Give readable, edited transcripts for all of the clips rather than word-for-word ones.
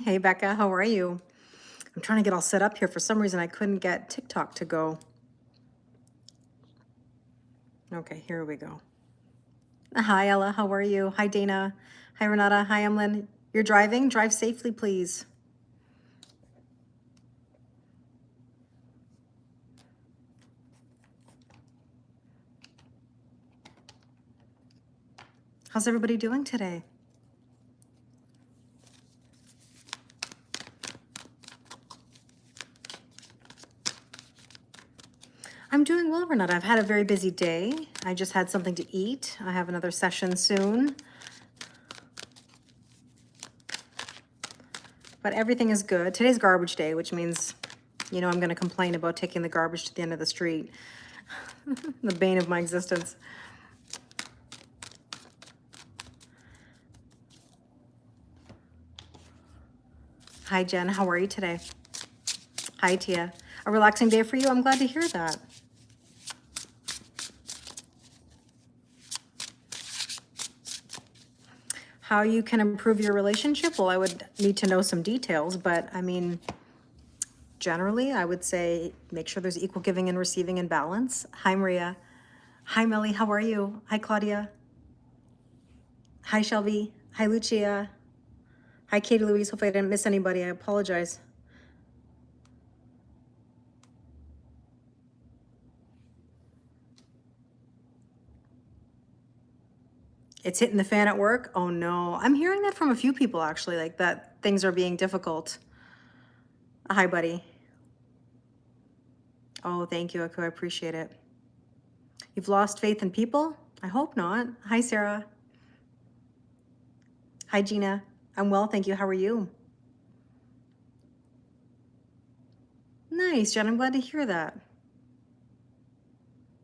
Hey, Becca, how are you? I'm trying to get all set up here. For some reason, I couldn't get TikTok to go. Okay, here we go. Hi, Ella, how are you? Hi, Dana. Hi, Renata. Hi, Emlyn. You're driving? Drive safely, please. How's everybody doing today? I'm doing well, Renata. I've had a very busy day. I just had something to eat. I have another session soon. But everything is good. Today's garbage day, which means, I'm going to complain about taking the garbage to the end of the street. The bane of my existence. Hi, Jen. How are you today? Hi, Tia. A relaxing day for you? I'm glad to hear that. How you can improve your relationship? Well, I would need to know some details, but I mean, generally, I would say make sure there's equal giving and receiving and balance. Hi, Maria. Hi, Melly. How are you? Hi, Claudia. Hi, Shelby. Hi, Lucia. Hi, Katie Louise. Hopefully I didn't miss anybody. I apologize. It's hitting the fan at work? Oh no. I'm hearing that from a few people actually, like that things are being difficult. Hi, buddy. Oh, thank you, Aku. I appreciate it. You've lost faith in people? I hope not. Hi, Sarah. Hi, Gina. I'm well, thank you. How are you? Nice, Jen. I'm glad to hear that.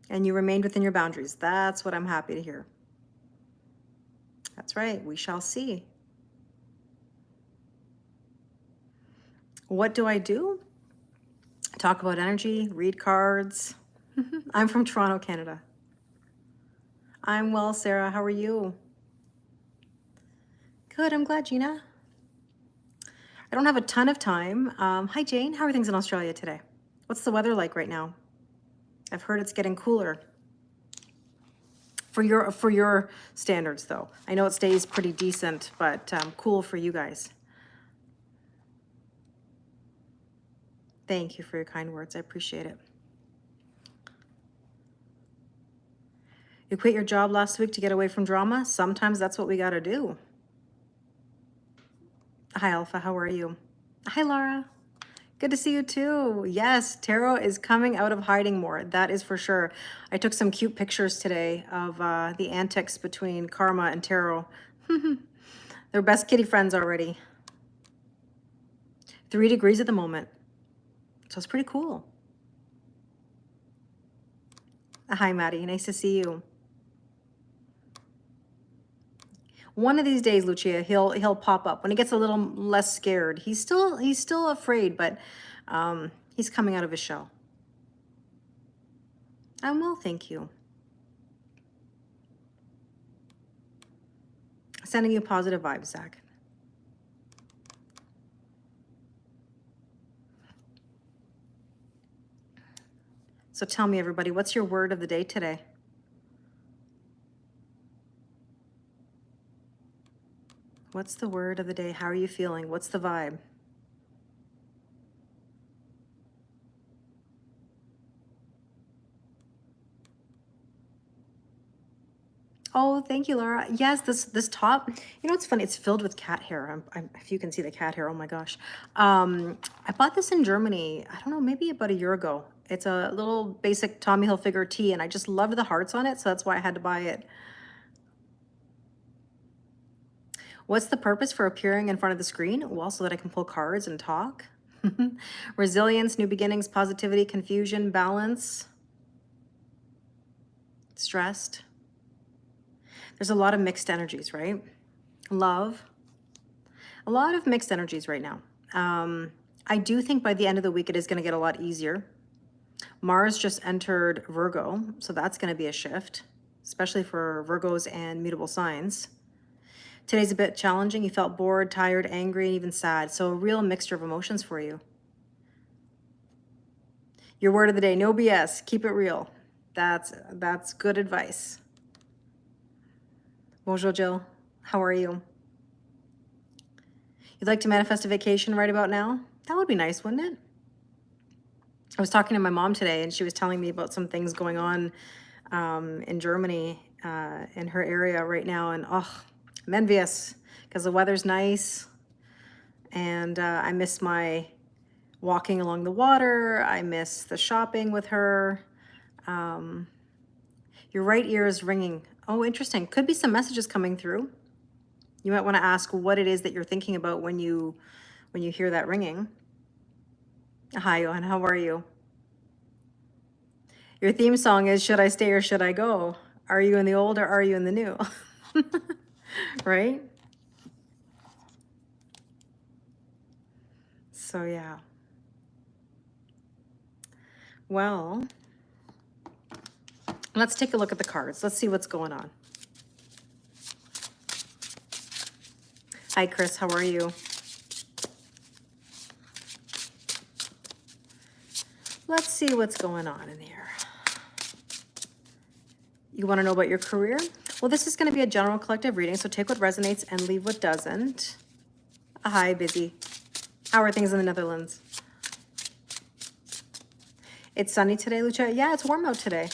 And you remained within your boundaries. That's what I'm happy to hear. That's right. We shall see. What do I do? Talk about energy, read cards. I'm from Toronto, Canada. I'm well, Sarah. How are you? Good. I'm glad, Gina. I don't have a ton of time. Hi, Jane. How are things in Australia today? What's the weather like right now? I've heard it's getting cooler. For your standards, though. I know it stays pretty decent, but cool for you guys. Thank you for your kind words. I appreciate it. You quit your job last week to get away from drama? Sometimes that's what we got to do. Hi, Alpha. How are you? Hi, Laura. Good to see you too. Yes, tarot is coming out of hiding more. That is for sure. I took some cute pictures today of the antics between Karma and Tarot. They're best kitty friends already. 3 degrees at the moment. So it's pretty cool. Hi, Maddie. Nice to see you. One of these days, Lucia, he'll pop up when he gets a little less scared. He's still afraid, but he's coming out of his shell. I'm well, thank you. Sending you positive vibes, Zach. So tell me, everybody, what's your word of the day today? What's the word of the day? How are you feeling? What's the vibe? Oh, thank you, Laura. Yes, this top, it's funny. It's filled with cat hair. If you can see the cat hair, oh my gosh. I bought this in Germany, I don't know, maybe about a year ago. It's a little basic Tommy Hilfiger tee, and I just loved the hearts on it, so that's why I had to buy it. What's the purpose for appearing in front of the screen? Well, so that I can pull cards and talk. Resilience, new beginnings, positivity, confusion, balance, stressed. There's a lot of mixed energies, right? Love. A lot of mixed energies right now. I do think by the end of the week, it is going to get a lot easier. Mars just entered Virgo, so that's going to be a shift, especially for Virgos and mutable signs. Today's a bit challenging. You felt bored, tired, angry, and even sad. So a real mixture of emotions for you. Your word of the day, no BS. Keep it real. That's good advice. Bonjour, Jill. How are you? You'd like to manifest a vacation right about now? That would be nice, wouldn't it? I was talking to my mom today, and she was telling me about some things going on in Germany, in her area right now. And I'm envious because the weather's nice. And I miss my walking along the water. I miss the shopping with her. Your right ear is ringing. Oh, interesting. Could be some messages coming through. You might want to ask what it is that you're thinking about when you hear that ringing. Hi, Johan. How are you? Your theme song is Should I Stay or Should I Go? Are you in the old or are you in the new? Right? So, yeah. Well, let's take a look at the cards. Let's see what's going on. Hi, Chris. How are you? Let's see what's going on in here. You want to know about your career? Well, this is going to be a general collective reading, so take what resonates and leave what doesn't. Hi, Busy. How are things in the Netherlands? It's sunny today, Lucia. Yeah, it's warm out today.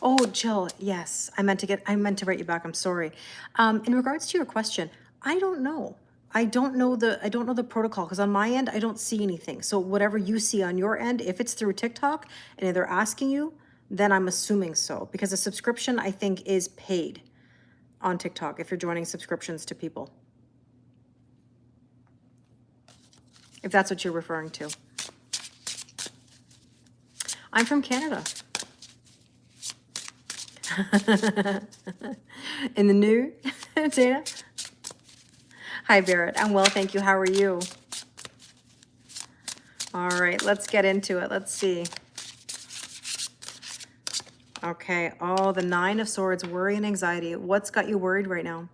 Oh, Jill, yes. I meant to write you back. I'm sorry. In regards to your question, I don't know. I don't know the protocol because on my end, I don't see anything. So whatever you see on your end, if it's through TikTok and they're asking you, then I'm assuming so, because a subscription, I think, is paid on TikTok if you're joining subscriptions to people. If that's what you're referring to. I'm from Canada. In the new, Dana? Hi, Barrett. I'm well, thank you. How are you? All right, let's get into it. Let's see. Okay, oh, the 9 of Swords, worry and anxiety. What's got you worried right now?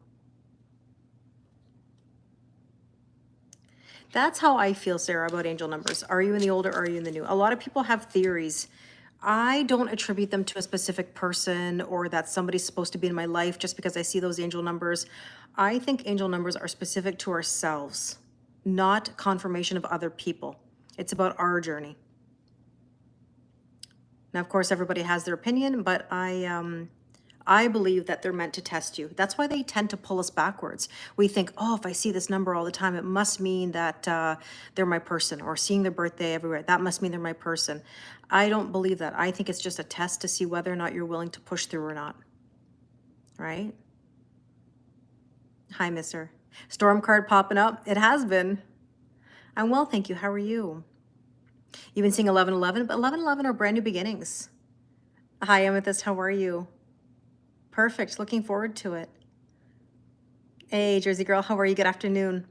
That's how I feel, Sarah, about angel numbers. Are you in the old or are you in the new? A lot of people have theories. I don't attribute them to a specific person or that somebody's supposed to be in my life just because I see those angel numbers. I think angel numbers are specific to ourselves, not confirmation of other people. It's about our journey. Now, of course, everybody has their opinion, but I believe that they're meant to test you. That's why they tend to pull us backwards. We think, oh, if I see this number all the time, it must mean that they're my person, or seeing their birthday everywhere, that must mean they're my person. I don't believe that. I think it's just a test to see whether or not you're willing to push through or not. Right? Hi, Mister. Storm card popping up. It has been. I'm well, thank you. How are you? You've been seeing 1111, but 1111 are brand new beginnings. Hi, Amethyst. How are you? Perfect. Looking forward to it. Hey, Jersey girl. How are you? Good afternoon.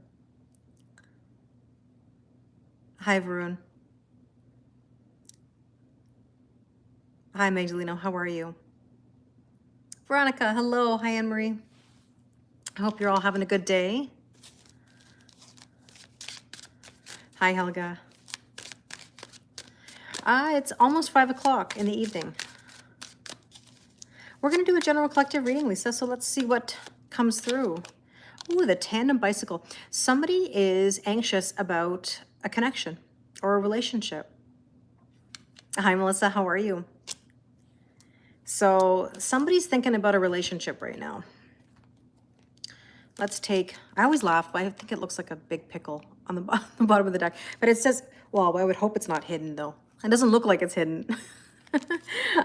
Hi, Varun. Hi, Magdaleno. How are you? Veronica. Hello. Hi, Anne-Marie. I hope you're all having a good day. Hi, Helga. It's almost 5 o'clock in the evening. We're going to do a general collective reading, Lisa, so let's see what comes through. Ooh, the tandem bicycle. Somebody is anxious about a connection or a relationship. Hi, Melissa. How are you? So somebody's thinking about a relationship right now. Let's take, I always laugh, but I think it looks like a big pickle on the bottom of the deck. But it says, well, I would hope it's not hidden, though. It doesn't look like it's hidden.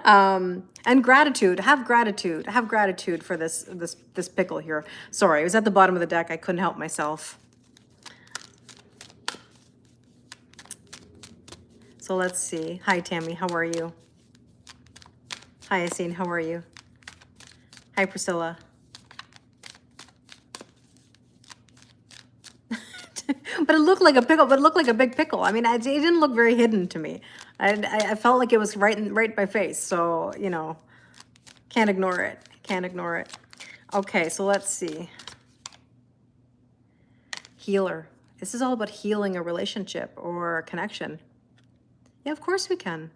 And gratitude, have gratitude for this pickle here. Sorry, it was at the bottom of the deck. I couldn't help myself. So let's see. Hi, Tammy. How are you? Hi, Yassine. How are you? Hi, Priscilla. But it looked like a pickle, but it looked like a big pickle. I mean, it didn't look very hidden to me. I felt like it was right in my face. So, you know, can't ignore it. Can't ignore it. Okay, so let's see. Healer. This is all about healing a relationship or a connection. Yeah, of course we can.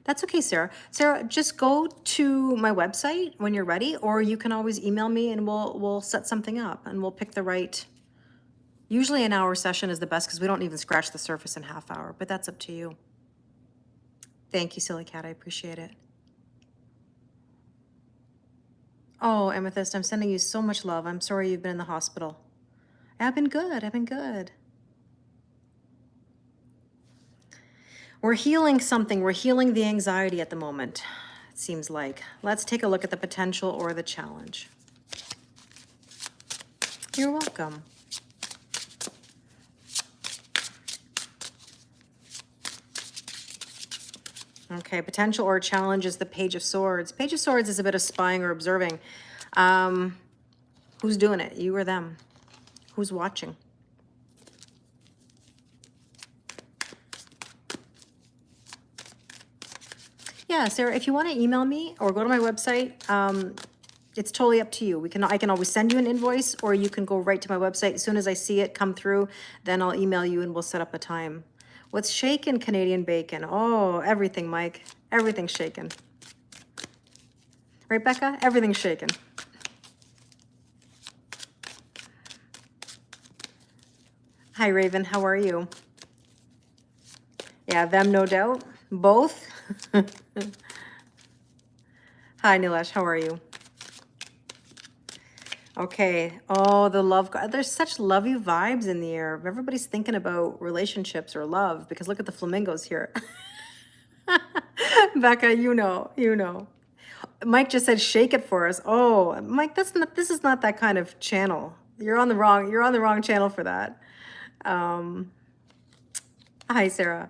That's okay, Sarah. Sarah, just go to my website when you're ready, or you can always email me and we'll set something up and we'll pick the right. Usually an hour session is the best because we don't even scratch the surface in half hour, but that's up to you. Thank you, Silly Cat. I appreciate it. Oh, Amethyst, I'm sending you so much love. I'm sorry you've been in the hospital. I've been good. I've been good. We're healing something. We're healing the anxiety at the moment, it seems like. Let's take a look at the potential or the challenge. You're welcome. Okay, potential or challenge is the Page of Swords. Page of Swords is a bit of spying or observing. Who's doing it? You or them? Who's watching? Yeah, Sarah, if you want to email me or go to my website, it's totally up to you. I can always send you an invoice, or you can go right to my website. As soon as I see it come through, then I'll email you and we'll set up a time. What's shaking, Canadian bacon? Oh, everything, Mike. Everything's shaking. Right, Becca? Everything's shaking. Hi, Raven. How are you? Yeah, them, no doubt. Both. Hi, Nilesh. How are you? Okay. Oh, the love. There's such lovey vibes in the air. Everybody's thinking about relationships or love, because look at the flamingos here. Becca, you know. Mike just said shake it for us. Oh, Mike, this is not that kind of channel. You're on the wrong channel for that. Hi, Sarah.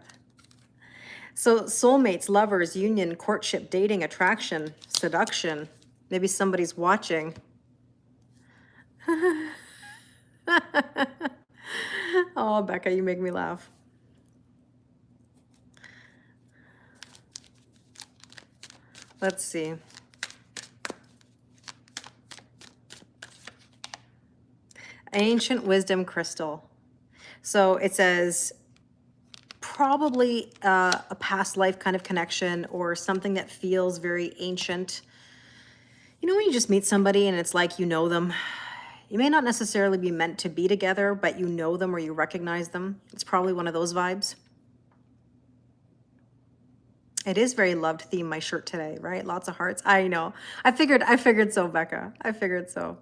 So soulmates, lovers, union, courtship, dating, attraction, seduction. Maybe somebody's watching. Oh, Becca, you make me laugh. Let's see. Ancient wisdom crystal. So it says probably a past life kind of connection or something that feels very ancient. You know, when you just meet somebody and it's like you know them. You may not necessarily be meant to be together, but you know them or you recognize them. It's probably one of those vibes. It is very loved theme, my shirt today, right? Lots of hearts. I know. I figured so, Becca. I figured so.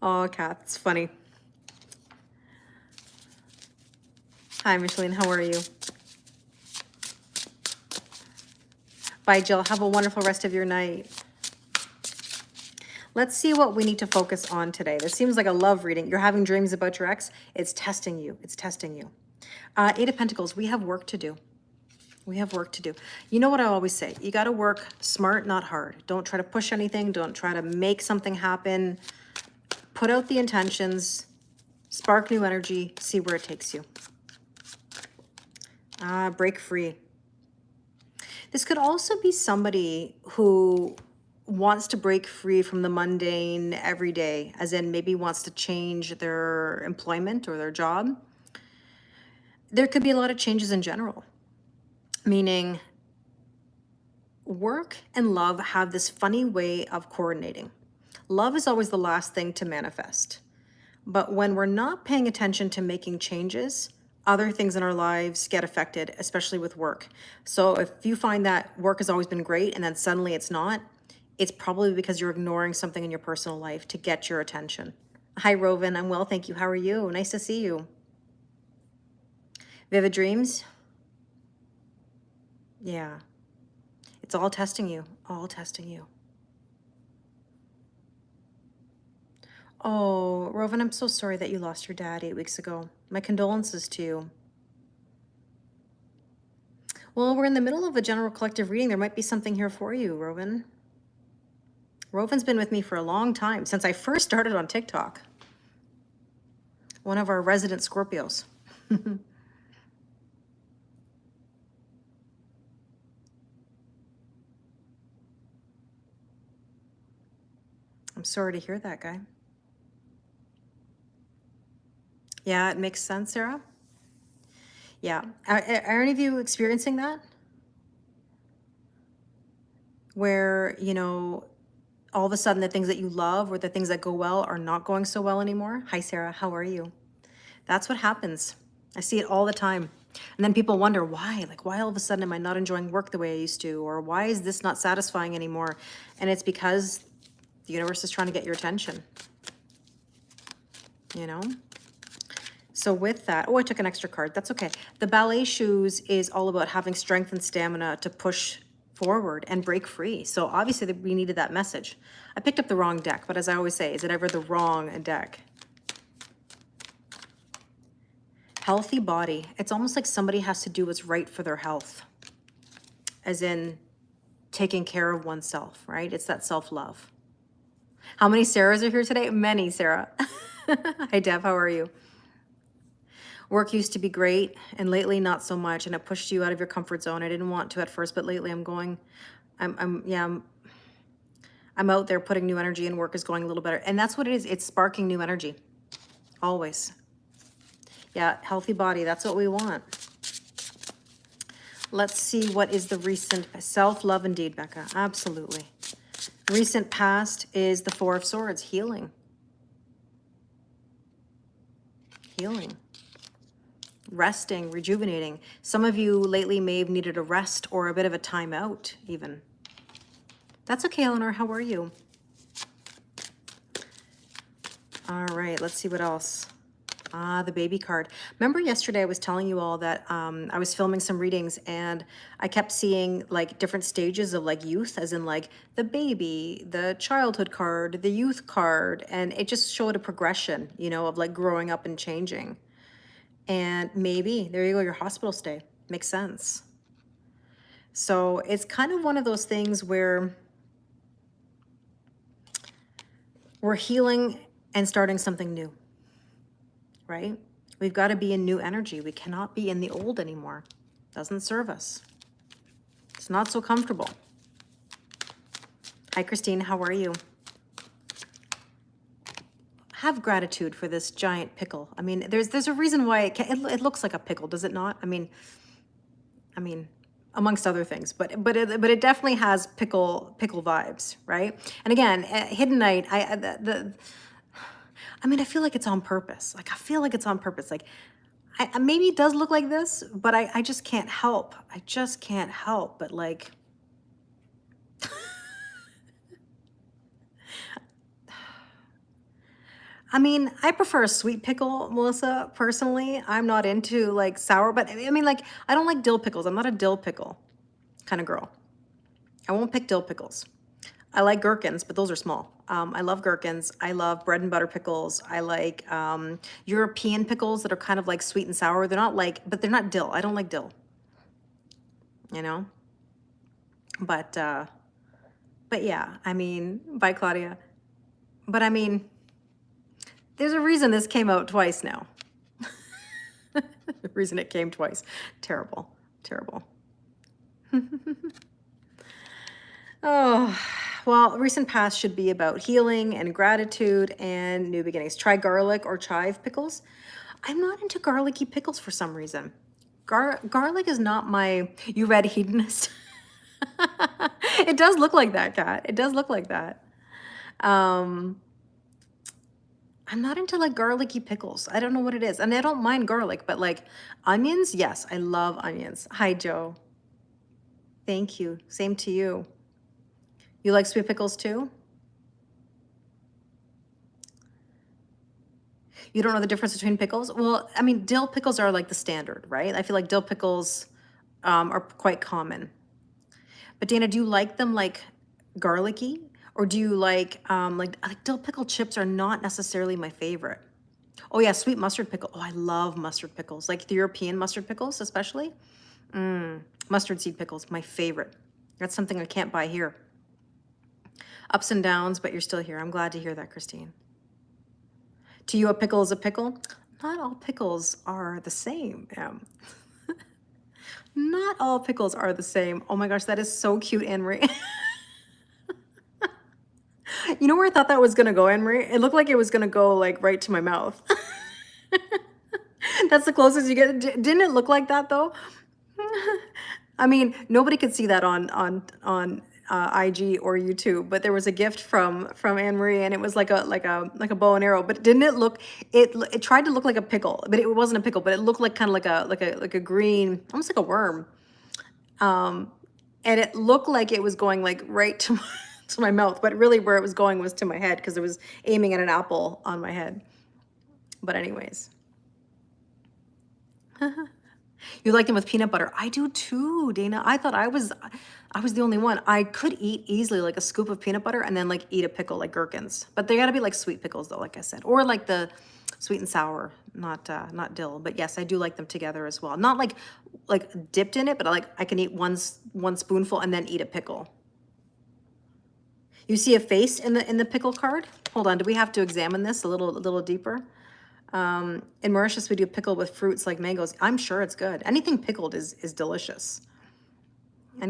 Oh, Kat, it's funny. Hi, Micheline. How are you? Bye, Jill. Have a wonderful rest of your night. Let's see what we need to focus on today. This seems like a love reading. You're having dreams about your ex. It's testing you. It's testing you. Eight of Pentacles. We have work to do. We have work to do. You know what I always say? You got to work smart, not hard. Don't try to push anything. Don't try to make something happen. Put out the intentions. Spark new energy. See where it takes you. Break free. This could also be somebody who wants to break free from the mundane every day, as in maybe wants to change their employment or their job. There could be a lot of changes in general, meaning work and love have this funny way of coordinating. Love is always the last thing to manifest. But when we're not paying attention to making changes, other things in our lives get affected, especially with work. So if you find that work has always been great and then suddenly it's not, it's probably because you're ignoring something in your personal life to get your attention. Hi, Rovan. I'm well, thank you. How are you? Nice to see you. Vivid dreams? Yeah. It's all testing you. All testing you. Oh, Rovan, I'm so sorry that you lost your dad 8 weeks ago. My condolences to you. Well, we're in the middle of a general collective reading. There might be something here for you, Rovan. Rovan's been with me for a long time, since I first started on TikTok. One of our resident Scorpios. I'm sorry to hear that, guy. Yeah, it makes sense, Sarah. Yeah. Are any of you experiencing that? Where, all of a sudden the things that you love or the things that go well are not going so well anymore? Hi, Sarah. How are you? That's what happens. I see it all the time. And then people wonder why, like, why all of a sudden am I not enjoying work the way I used to? Or why is this not satisfying anymore? And it's because the universe is trying to get your attention, you know? So with that, oh, I took an extra card. That's okay. The ballet shoes is all about having strength and stamina to push forward and break free. So obviously we needed that message. I picked up the wrong deck, but as I always say, is it ever the wrong deck? Healthy body. It's almost like somebody has to do what's right for their health, as in taking care of oneself, right? It's that self-love. How many Sarahs are here today? Many, Sarah. Hi, Deb. How are you? Work used to be great, and lately not so much, and it pushed you out of your comfort zone. I didn't want to at first, but lately I'm out there putting new energy, and work is going a little better. And that's what it is. It's sparking new energy, always. Yeah, healthy body. That's what we want. Let's see what is the recent self-love. Indeed, Becca. Absolutely. Recent past is the Four of Swords. Healing. Healing. Resting, rejuvenating. Some of you lately may have needed a rest or a bit of a time out even. That's okay, Eleanor. How are you? All right, let's see what else. The baby card. Remember yesterday I was telling you all that I was filming some readings and I kept seeing like different stages of like youth, as in like the baby, the childhood card, the youth card, and it just showed a progression, of like growing up and changing. And maybe, there you go, your hospital stay. Makes sense. So it's kind of one of those things where we're healing and starting something new, right? We've got to be in new energy. We cannot be in the old anymore. Doesn't serve us. It's not so comfortable. Hi, Christine. How are you? Have gratitude for this giant pickle. I mean, there's a reason why it looks like a pickle, does it not? I mean, amongst other things, but it definitely has pickle vibes, right? And again, Hidden Night, I feel like it's on purpose. Like I feel like it's on purpose. Like maybe it does look like this, but I just can't help. I just can't help but like. I prefer a sweet pickle, Melissa, personally. I'm not into like sour, but like, I don't like dill pickles. I'm not a dill pickle kind of girl. I won't pick dill pickles. I like gherkins, but those are small. I love gherkins. I love bread and butter pickles. I like European pickles that are kind of like sweet and sour. They're not like, but they're not dill. I don't like dill, But yeah, bye, Claudia. But there's a reason this came out twice now. The reason it came twice. Terrible, terrible. Oh, well, recent past should be about healing and gratitude and new beginnings. Try garlic or chive pickles. I'm not into garlicky pickles for some reason. Garlic is not my, you read hedonist? It does look like that, Kat. It does look like that. I'm not into like garlicky pickles. I don't know what it is. And I don't mind garlic, but like onions, yes, I love onions. Hi, Joe. Thank you. Same to you. You like sweet pickles too? You don't know the difference between pickles? Well, dill pickles are like the standard, right? I feel like dill pickles are quite common. But Dana, do you like them like garlicky? Or do you like dill pickle chips are not necessarily my favorite. Oh yeah, sweet mustard pickle. Oh, I love mustard pickles. Like the European mustard pickles, especially. Mustard seed pickles, my favorite. That's something I can't buy here. Ups and downs, but you're still here. I'm glad to hear that, Christine. To you, a pickle is a pickle? Not all pickles are the same, Em. Not all pickles are the same. Oh my gosh, that is so cute, Anne Marie. You know where I thought that was gonna go, Anne Marie? It looked like it was gonna go like right to my mouth. That's the closest you get. Didn't it look like that though? I mean, nobody could see that on IG or YouTube, but there was a gift from Anne Marie, and it was like a bow and arrow. But didn't it look? It tried to look like a pickle, but it wasn't a pickle. But it looked like kind of like a green, almost like a worm. And it looked like it was going like right to to my mouth, but really where it was going was to my head because it was aiming at an apple on my head. But anyways. You like them with peanut butter. I do too, Dana. I thought I was the only one. I could eat easily like a scoop of peanut butter and then like eat a pickle like gherkins. But they gotta be like sweet pickles though, like I said. Or like the sweet and sour, not dill. But yes, I do like them together as well. Not like dipped in it, but I can eat one spoonful and then eat a pickle. You see a face in the pickle card? Hold on, do we have to examine this a little deeper? In Mauritius, we do pickle with fruits like mangoes. I'm sure it's good. Anything pickled is delicious. I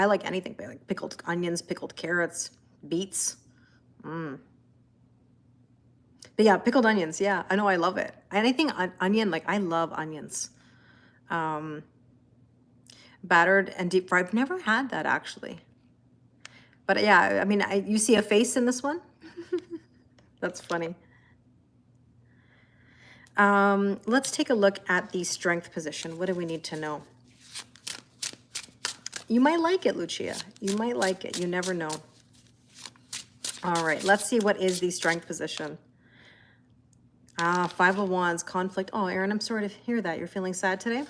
like anything, like pickled onions, pickled carrots, beets. But yeah, pickled onions. Yeah, I know, I love it. Anything onion, like I love onions. Battered and deep fried. I've never had that actually. But yeah, I mean, you see a face in this one? That's funny. Let's take a look at the strength position. What do we need to know? You might like it, Lucia. You might like it. You never know. All right, let's see what is the strength position. Five of Wands, conflict. Oh, Erin, I'm sorry to hear that. You're feeling sad today?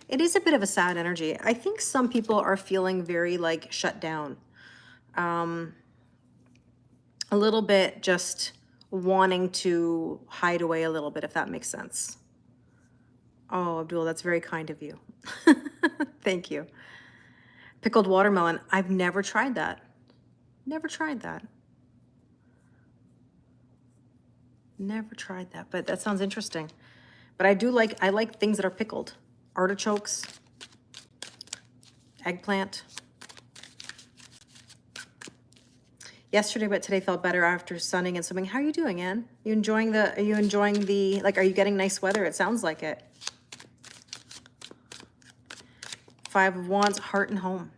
It is a bit of a sad energy. I think some people are feeling very like shut down. A little bit just wanting to hide away a little bit, if that makes sense. Oh, Abdul, that's very kind of you. Thank you. Pickled watermelon. I've never tried that. Never tried that. Never tried that, but that sounds interesting. But I like things that are pickled. Artichokes, eggplant. Yesterday, but today felt better after sunning and swimming. How are you doing, Anne? Are you enjoying the, like, are you getting nice weather? It sounds like it. Five of Wands, heart and home.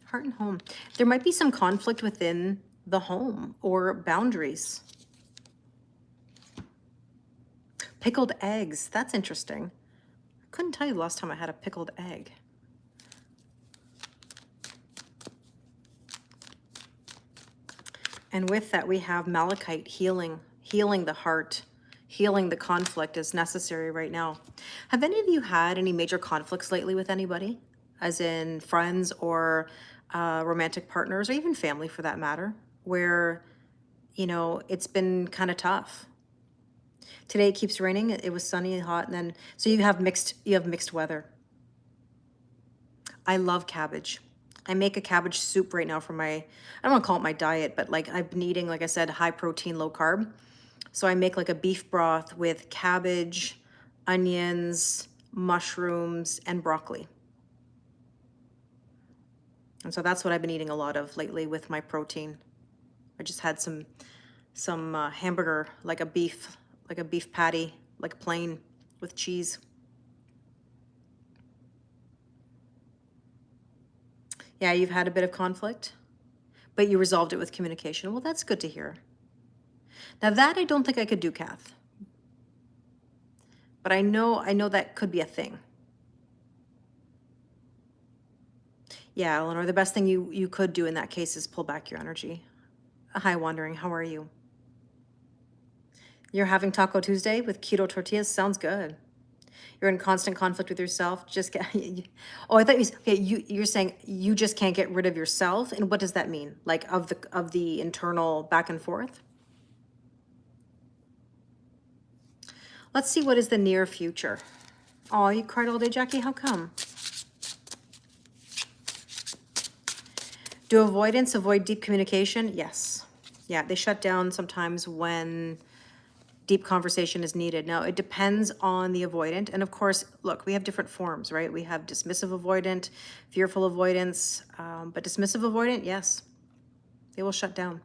Heart and home. There might be some conflict within the home or boundaries. Pickled eggs. That's interesting. I couldn't tell you the last time I had a pickled egg. And with that, we have malachite, healing the heart, healing the conflict is necessary right now. Have any of you had any major conflicts lately with anybody? As in friends or romantic partners, or even family for that matter, where, you know, it's been kind of tough. Today it keeps raining. It was sunny and hot, and then so you have mixed weather. I love cabbage. I make a cabbage soup right now for I don't want to call it my diet, but like I've been eating, like I said, high protein, low carb. So I make like a beef broth with cabbage, onions, mushrooms, and broccoli. And so that's what I've been eating a lot of lately with my protein. I just had some hamburger, like a beef patty, like plain with cheese. Yeah, you've had a bit of conflict, but you resolved it with communication. Well, that's good to hear. Now that I don't think I could do, Kath. But I know that could be a thing. Yeah, Eleanor, the best thing you could do in that case is pull back your energy. Hi, Wandering, how are you? You're having Taco Tuesday with keto tortillas? Sounds good. You're in constant conflict with yourself. Just get. Oh, I thought you're saying you just can't get rid of yourself. And what does that mean? Like of the internal back and forth? Let's see what is the near future. Oh, you cried all day, Jackie. How come? Do avoidance avoid deep communication? Yes. Yeah, they shut down sometimes when deep conversation is needed. Now, it depends on the avoidant. And of course, look, we have different forms, right? We have dismissive avoidant, fearful avoidance, but dismissive avoidant, yes. They will shut down.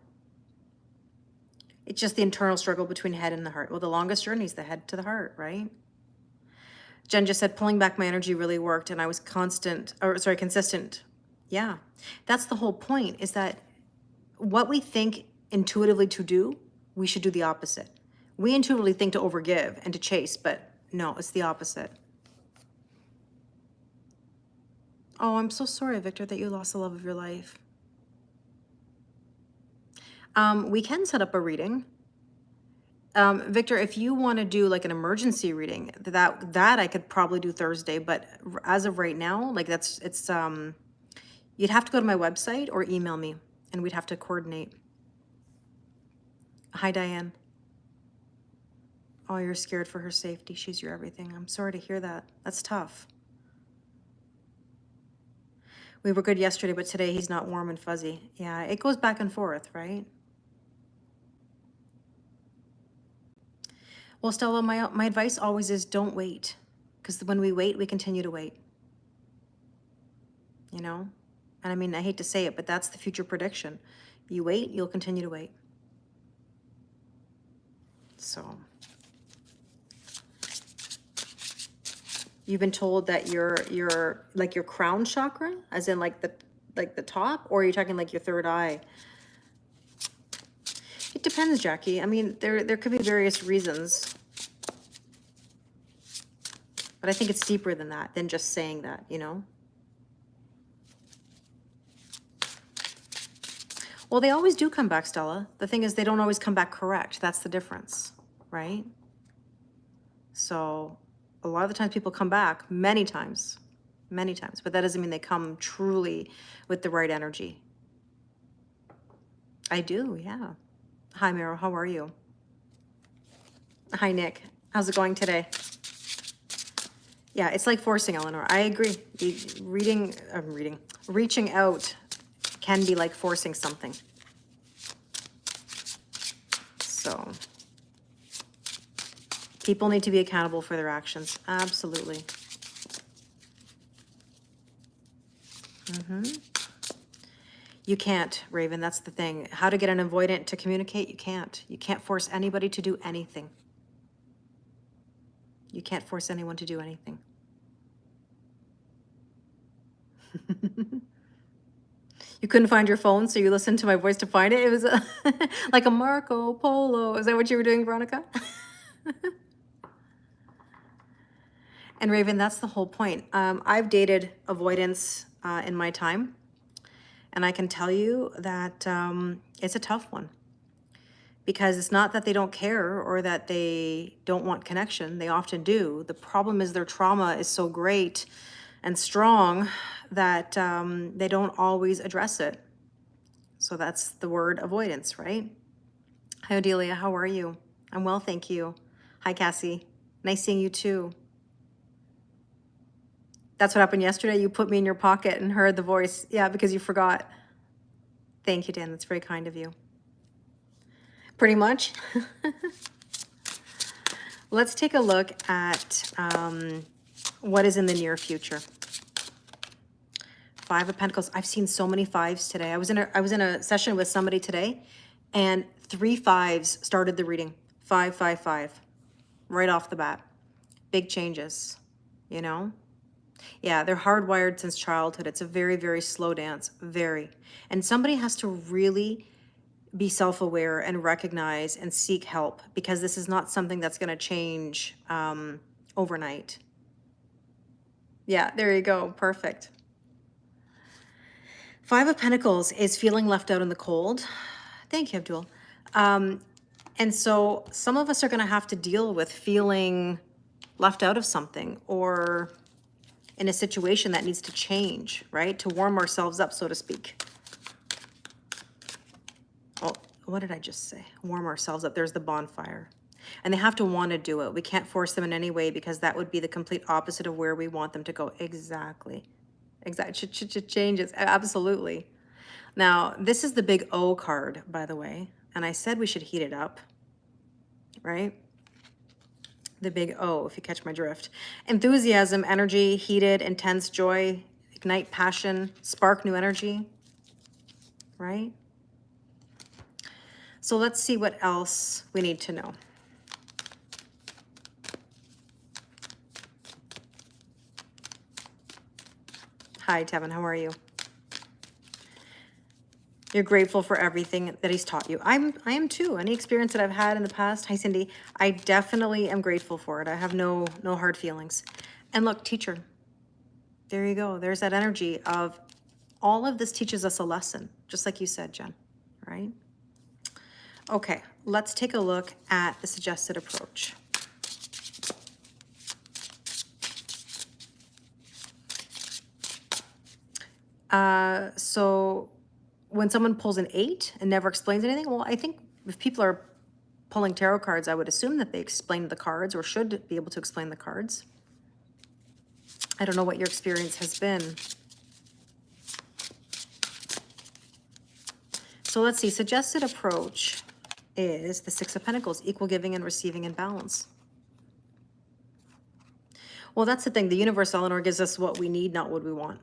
It's just the internal struggle between head and the heart. Well, the longest journey is the head to the heart, right? Jen just said pulling back my energy really worked and I was consistent. Yeah, that's the whole point, is that what we think intuitively to do, we should do the opposite. We intuitively think to overgive and to chase, but no, it's the opposite. Oh, I'm so sorry, Victor, that you lost the love of your life. We can set up a reading. Victor, if you want to do like an emergency reading, that I could probably do Thursday, but as of right now, like you'd have to go to my website or email me and we'd have to coordinate. Hi, Diane. Oh, you're scared for her safety. She's your everything. I'm sorry to hear that. That's tough. We were good yesterday, but today he's not warm and fuzzy. Yeah, it goes back and forth, right? Well, Stella, my advice always is don't wait. Because when we wait, we continue to wait. You know? And I mean, I hate to say it, but that's the future prediction. You wait, you'll continue to wait. So you've been told that your like your crown chakra, as in like the top, or are you talking like your third eye? It depends, Jackie. I mean, there could be various reasons. But I think it's deeper than that, than just saying that, you know? Well, they always do come back, Stella. The thing is, they don't always come back correct. That's the difference, right? So a lot of the times people come back many times, but that doesn't mean they come truly with the right energy. I do, yeah. Hi, Meryl, how are you? Hi, Nick. How's it going today? Yeah, it's like forcing, Eleanor. I agree. Reaching out can be like forcing something. So people need to be accountable for their actions. Absolutely. You can't, Raven. That's the thing. How to get an avoidant to communicate? You can't. You can't force anybody to do anything. You can't force anyone to do anything. You couldn't find your phone, so you listened to my voice to find it? It was like a Marco Polo. Is that what you were doing, Veronica? And Raven, that's the whole point. I've dated avoidance in my time. And I can tell you that it's a tough one. Because it's not that they don't care or that they don't want connection. They often do. The problem is their trauma is so great and strong that they don't always address it. So that's the word avoidance, right? Hi, Odelia. How are you? I'm well, thank you. Hi, Cassie. Nice seeing you too. That's what happened yesterday. You put me in your pocket and heard the voice. Yeah, because you forgot. Thank you, Dan. That's very kind of you. Pretty much. Let's take a look at what is in the near future. Five of Pentacles. I've seen so many fives today. I was in a session with somebody today, and 3 fives started the reading. 5, 5, 5, right off the bat. Big changes, you know? Yeah, they're hardwired since childhood. It's a very, very slow dance, very. And somebody has to really be self-aware and recognize and seek help, because this is not something that's going to change overnight. Yeah, there you go. Perfect. 5 of Pentacles is feeling left out in the cold. Thank you, Abdul. And so some of us are going to have to deal with feeling left out of something, or in a situation that needs to change, right? To warm ourselves up, so to speak. Oh, what did I just say? Warm ourselves up. There's the bonfire. And they have to want to do it. We can't force them in any way, because that would be the complete opposite of where we want them to go. Exactly. Changes. Absolutely. Now, this is the big O card, by the way. And I said we should heat it up, right? The big O, if you catch my drift. Enthusiasm, energy, heated, intense joy, ignite passion, spark new energy, right? So let's see what else we need to know. Hi, Tevin, how are you? You're grateful for everything that he's taught you. I am too. Any experience that I've had in the past, hi Cindy, I definitely am grateful for it. I have no hard feelings. And look, teacher, there you go. There's that energy of all of this teaches us a lesson, just like you said, Jen, right? Okay, let's take a look at the suggested approach. So when someone pulls an 8 and never explains anything, well, I think if people are pulling tarot cards, I would assume that they explain the cards or should be able to explain the cards. I don't know what your experience has been. So let's see, suggested approach is the 6 of Pentacles, equal giving and receiving in balance. Well, that's the thing. The universe, Eleanor, gives us what we need, not what we want.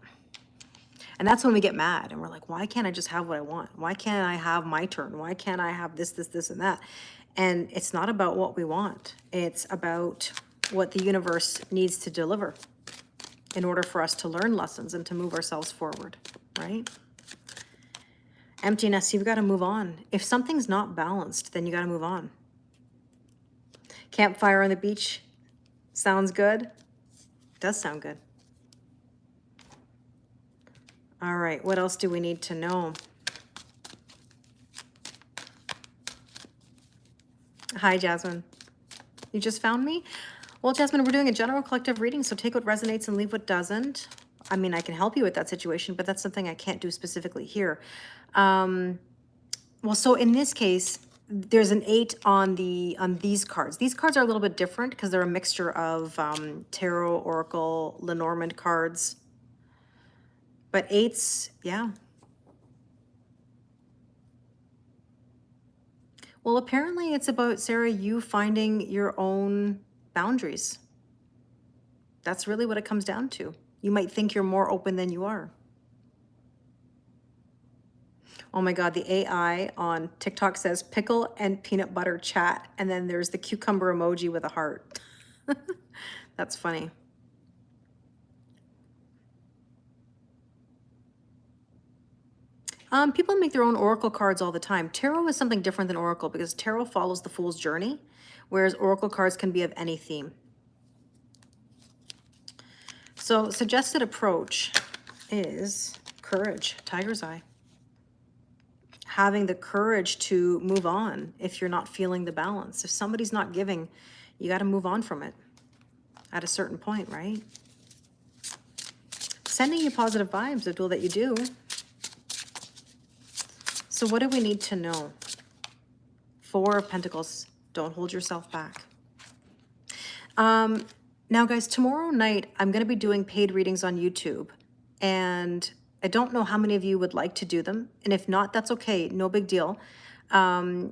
And that's when we get mad and we're like, why can't I just have what I want? Why can't I have my turn? Why can't I have this, and that? And it's not about what we want. It's about what the universe needs to deliver in order for us to learn lessons and to move ourselves forward, right? Emptiness, you've got to move on. If something's not balanced, then you got to move on. Campfire on the beach sounds good. Does sound good. All right, what else do we need to know? Hi, Jasmine. You just found me? Well, Jasmine, we're doing a general collective reading, so take what resonates and leave what doesn't. I mean, I can help you with that situation, but that's something I can't do specifically here. Well, so in this case, there's an 8 on these cards. These cards are a little bit different because they're a mixture of tarot, oracle, Lenormand cards. But 8s, yeah. Well, apparently it's about, Sarah, you finding your own boundaries. That's really what it comes down to. You might think you're more open than you are. Oh my God, the AI on TikTok says pickle and peanut butter chat. And then there's the cucumber emoji with a heart. That's funny. People make their own oracle cards all the time. Tarot is something different than oracle because tarot follows the fool's journey, whereas oracle cards can be of any theme. So suggested approach is courage, tiger's eye. Having the courage to move on if you're not feeling the balance. If somebody's not giving, you got to move on from it at a certain point, right? Sending you positive vibes, Abdul, that you do. So what do we need to know? 4 of Pentacles. Don't hold yourself back. Now, guys, tomorrow night, I'm going to be doing paid readings on YouTube. And I don't know how many of you would like to do them. And if not, that's okay. No big deal. We're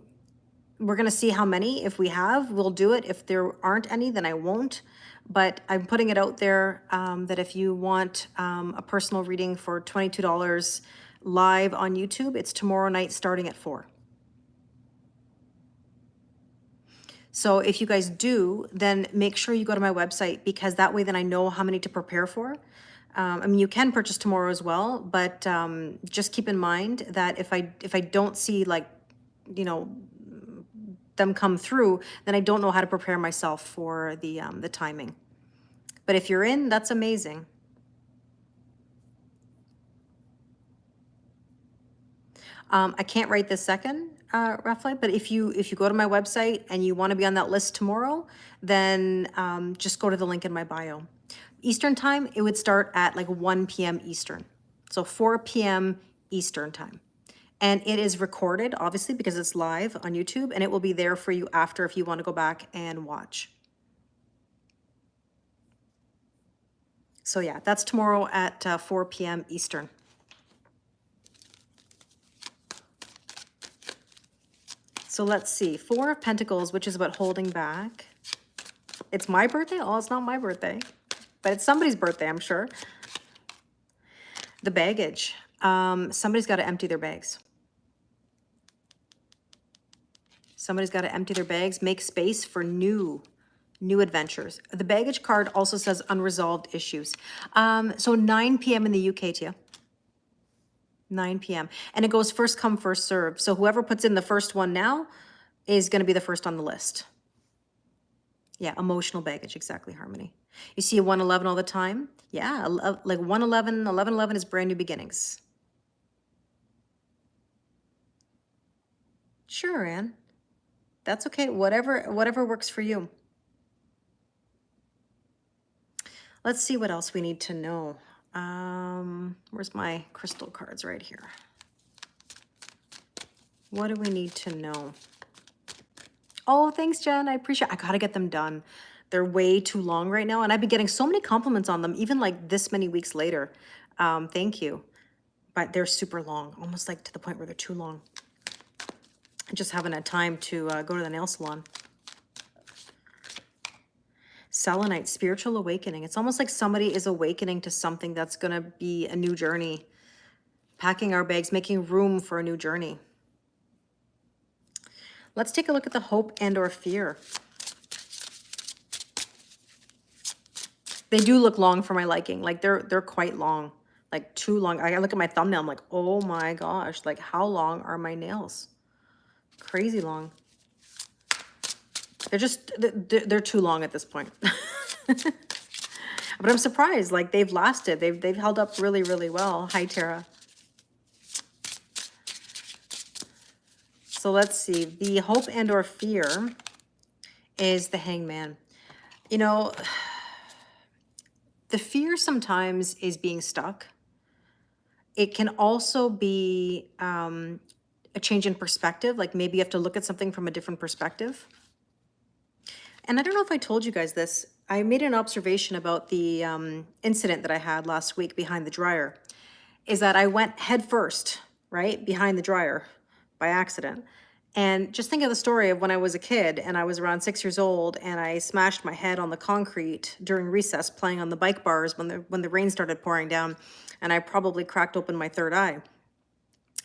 going to see how many. If we have, we'll do it. If there aren't any, then I won't. But I'm putting it out there that if you want a personal reading for $22 live on YouTube, it's tomorrow night starting at 4. So if you guys do, then make sure you go to my website because that way then I know how many to prepare for. I mean, you can purchase tomorrow as well, but just keep in mind that if I don't see like, you know, them come through, then I don't know how to prepare myself for the timing. But if you're in, that's amazing. I can't write this second, Raphael, but if you go to my website and you want to be on that list tomorrow, then just go to the link in my bio. Eastern time, it would start at like 1 p.m. Eastern. So 4 p.m. Eastern time. And it is recorded, obviously, because it's live on YouTube, and it will be there for you after if you want to go back and watch. So yeah, that's tomorrow at 4 p.m. Eastern. So let's see, 4 of Pentacles, which is about holding back. It's my birthday? Oh, it's not my birthday, but it's somebody's birthday, I'm sure. The baggage. Somebody's got to empty their bags. Somebody's got to empty their bags, make space for new adventures. The baggage card also says unresolved issues. So 9 p.m. in the UK, Tia. 9 p.m. And it goes first come, first serve. So whoever puts in the first one now is going to be the first on the list. Yeah, emotional baggage, exactly, Harmony. You see a 111 all the time? Yeah, like 111, 1111 is brand new beginnings. Sure, Anne. That's okay. Whatever works for you. Let's see what else we need to know. Where's my crystal cards? Right here. What do we need to know? Oh, thanks, Jen. I appreciate it. I gotta get them done. They're way too long right now, and I've been getting so many compliments on them, even like this many weeks later. Thank you. But they're super long, almost like to the point where they're too long. I just haven't had time to go to the nail salon. Selenite, spiritual awakening. It's almost like somebody is awakening to something that's gonna be a new journey. Packing our bags, making room for a new journey. Let's take a look at the hope and or fear. They do look long for my liking. Like they're quite long, like too long. I look at my thumbnail, I'm like, oh my gosh, like how long are my nails? Crazy long. They're too long at this point. But I'm surprised, like they've lasted. They've held up really, really well. Hi, Tara. So let's see. The hope and or fear is the Hangman. You know, the fear sometimes is being stuck. It can also be a change in perspective. Like maybe you have to look at something from a different perspective. And I don't know if I told you guys this. I made an observation about the incident that I had last week behind the dryer. Is that I went head first, right, behind the dryer by accident. And just think of the story of when I was a kid and I was around 6 years old and I smashed my head on the concrete during recess playing on the bike bars when the rain started pouring down, and I probably cracked open my third eye.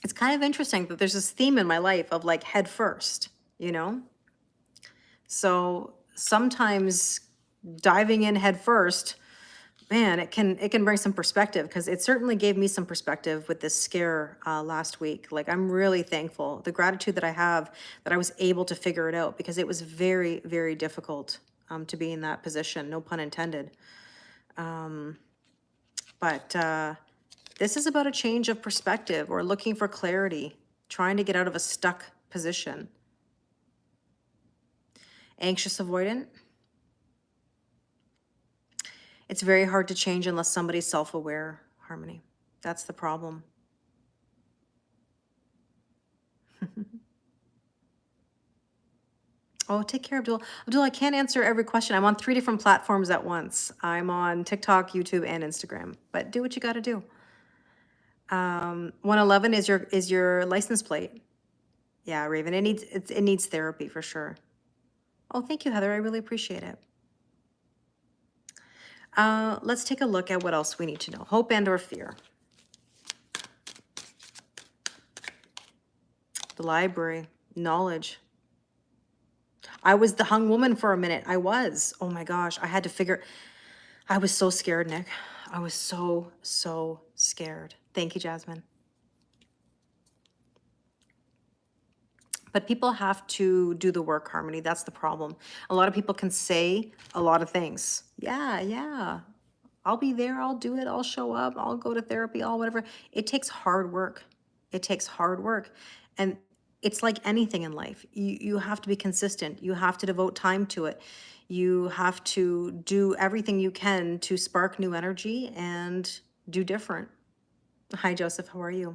It's kind of interesting that there's this theme in my life of like head first, you know? So sometimes diving in head first, man, it can bring some perspective, because it certainly gave me some perspective with this scare last week. Like I'm really thankful, the gratitude that I have that I was able to figure it out, because it was very, very difficult to be in that position, no pun intended. But this is about a change of perspective or looking for clarity, trying to get out of a stuck position. Anxious avoidant. It's very hard to change unless somebody's self-aware, Harmony. That's the problem. Oh, take care, Abdul. Abdul, I can't answer every question. I'm on 3 different platforms at once. I'm on TikTok, YouTube, and Instagram. But do what you got to do. 111 is your license plate. Yeah, Raven. It needs therapy for sure. Oh, thank you, Heather. I really appreciate it. Let's take a look at what else we need to know. Hope and or fear. The library, knowledge. I was the hung woman for a minute. I was. Oh my gosh. I had to figure. I was so scared, Nick. I was so scared. Thank you, Jasmine. But people have to do the work, Harmony. That's the problem. A lot of people can say a lot of things. Yeah. I'll be there. I'll do it. I'll show up. I'll go to therapy. I'll whatever. It takes hard work. It takes hard work. And it's like anything in life. You have to be consistent. You have to devote time to it. You have to do everything you can to spark new energy and do different. Hi, Joseph. How are you?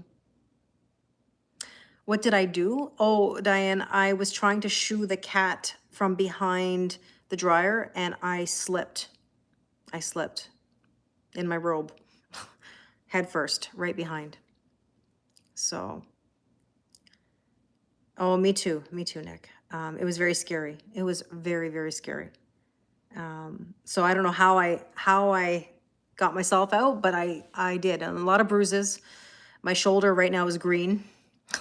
What did I do? Oh, Diane, I was trying to shoo the cat from behind the dryer and I slipped. I slipped in my robe, head first, right behind. So, oh, me too, Nick. It was very scary. It was very, very scary. So I don't know how I got myself out, but I did. And a lot of bruises. My shoulder right now is green.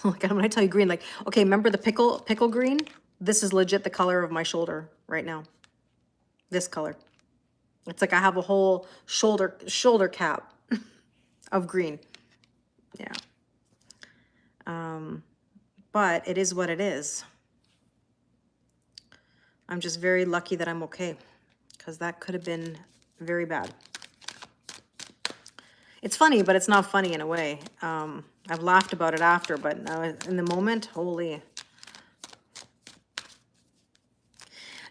Like when I tell you green, like, okay, remember the pickle green? This is legit the color of my shoulder right now. This color. It's like I have a whole shoulder cap of green. Yeah. But it is what it is. I'm just very lucky that I'm okay, because that could have been very bad. It's funny, but it's not funny in a way. I've laughed about it after, but in the moment, holy.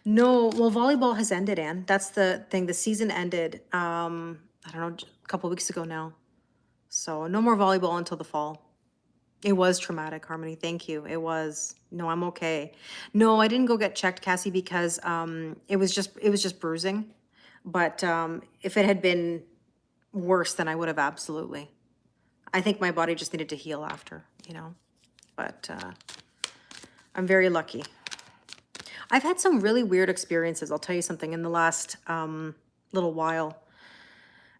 No, well, volleyball has ended, Anne. That's the thing. The season ended, I don't know, a couple weeks ago now. So no more volleyball until the fall. It was traumatic, Harmony. Thank you. It was. No, I'm okay. No, I didn't go get checked, Cassie, because it was just bruising. But if it had been worse, then I would have absolutely. I think my body just needed to heal after, you know. But I'm very lucky. I've had some really weird experiences. I'll tell you something in the last little while.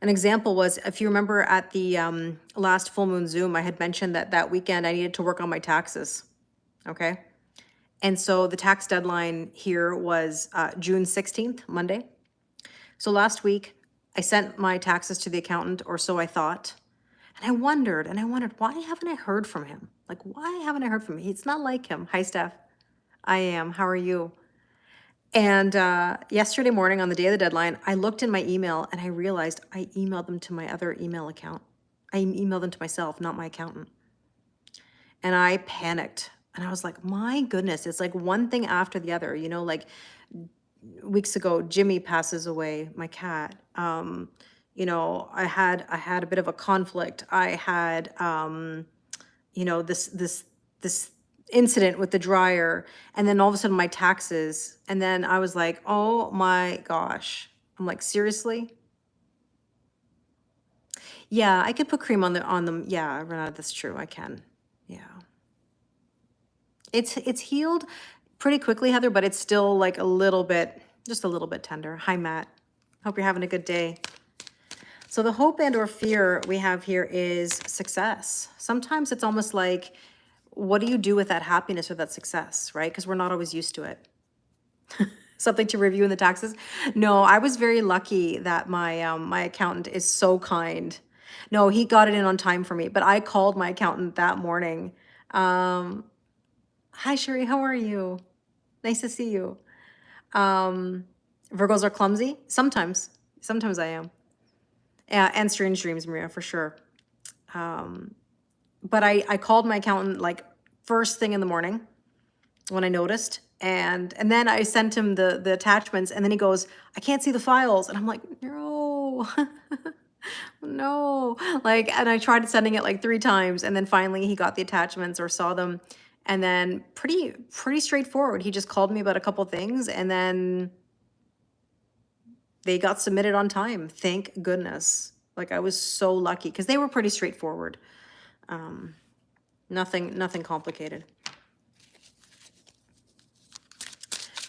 An example was, if you remember at the last full moon Zoom, I had mentioned that weekend I needed to work on my taxes. Okay. And so the tax deadline here was June 16th, Monday. So last week I sent my taxes to the accountant, or so I thought. And I wondered, why haven't I heard from him? Like, why haven't I heard from him? It's not like him. Hi, Steph. I am. How are you? And yesterday morning on the day of the deadline, I looked in my email and I realized I emailed them to my other email account. I emailed them to myself, not my accountant. And I panicked. And I was like, my goodness, it's like one thing after the other. You know, like weeks ago, Jimmy passes away, my cat. You know, I had a bit of a conflict. I had, you know, this incident with the dryer, and then all of a sudden my taxes, and then I was like, oh my gosh. I'm like, seriously? Yeah, I could put cream on them. Yeah, Renata, that's true. I can. Yeah. It's healed pretty quickly, Heather, but it's still like a little bit, just a little bit tender. Hi, Matt. Hope you're having a good day. So the hope and or fear we have here is success. Sometimes it's almost like, what do you do with that happiness or that success, right? Because we're not always used to it. Something to review in the taxes. No, I was very lucky that my accountant is so kind. No, he got it in on time for me, but I called my accountant that morning. Hi, Sherry, how are you? Nice to see you. Virgos are clumsy. Sometimes I am. Yeah, and strange dreams, Maria, for sure. But I called my accountant like first thing in the morning when I noticed. And then I sent him the attachments, and then he goes, I can't see the files. And I'm like, no, no. Like, and I tried sending it like 3 times, and then finally he got the attachments or saw them. And then pretty straightforward. He just called me about a couple things, and then they got submitted on time. Thank goodness. Like, I was so lucky because they were pretty straightforward. Nothing complicated.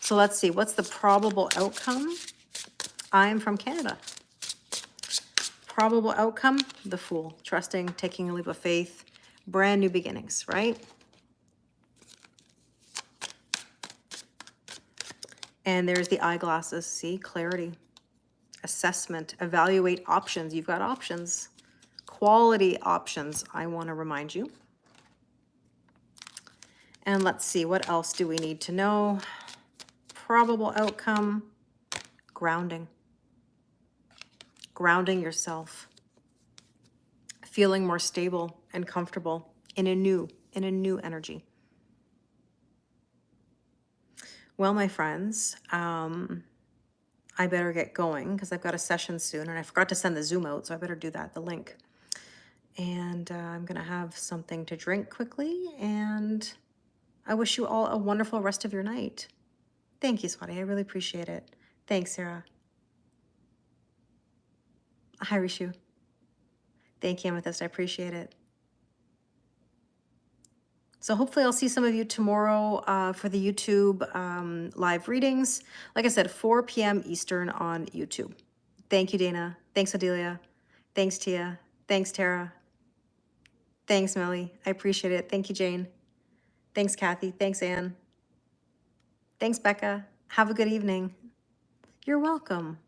So let's see, what's the probable outcome? I'm from Canada. Probable outcome, the Fool. Trusting, taking a leap of faith, brand new beginnings, right? And there's the eyeglasses, see, clarity, assessment, evaluate options. You've got options, quality options, I want to remind you. And let's see, what else do we need to know? Probable outcome, grounding. Grounding yourself. Feeling more stable and comfortable in a new energy. Well, my friends, I better get going because I've got a session soon, and I forgot to send the Zoom out, so I better do that, the link. And I'm going to have something to drink quickly, and I wish you all a wonderful rest of your night. Thank you, Swati. I really appreciate it. Thanks, Sarah. Hi, Rishu. Thank you, Amethyst. I appreciate it. So hopefully I'll see some of you tomorrow for the YouTube live readings. Like I said, 4 p.m. Eastern on YouTube. Thank you, Dana. Thanks, Adelia. Thanks, Tia. Thanks, Tara. Thanks, Melly. I appreciate it. Thank you, Jane. Thanks, Kathy. Thanks, Anne. Thanks, Becca. Have a good evening. You're welcome.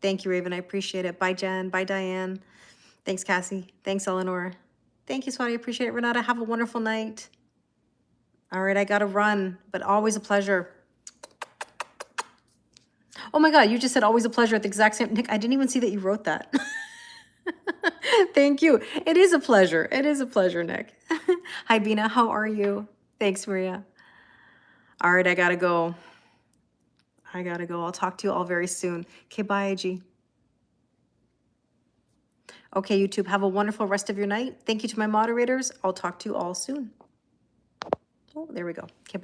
Thank you, Raven. I appreciate it. Bye, Jen. Bye, Diane. Thanks, Cassie. Thanks, Eleanor. Thank you, Swati. I appreciate it. Renata, have a wonderful night. All right, I got to run, but always a pleasure. Oh my God, you just said always a pleasure at the exact same. Nick, I didn't even see that you wrote that. Thank you. It is a pleasure. It is a pleasure, Nick. Hi, Bina. How are you? Thanks, Maria. All right, I got to go. I'll talk to you all very soon. Okay, bye, IG. Okay, YouTube, have a wonderful rest of your night. Thank you to my moderators. I'll talk to you all soon. Oh, there we go. Okay, bye.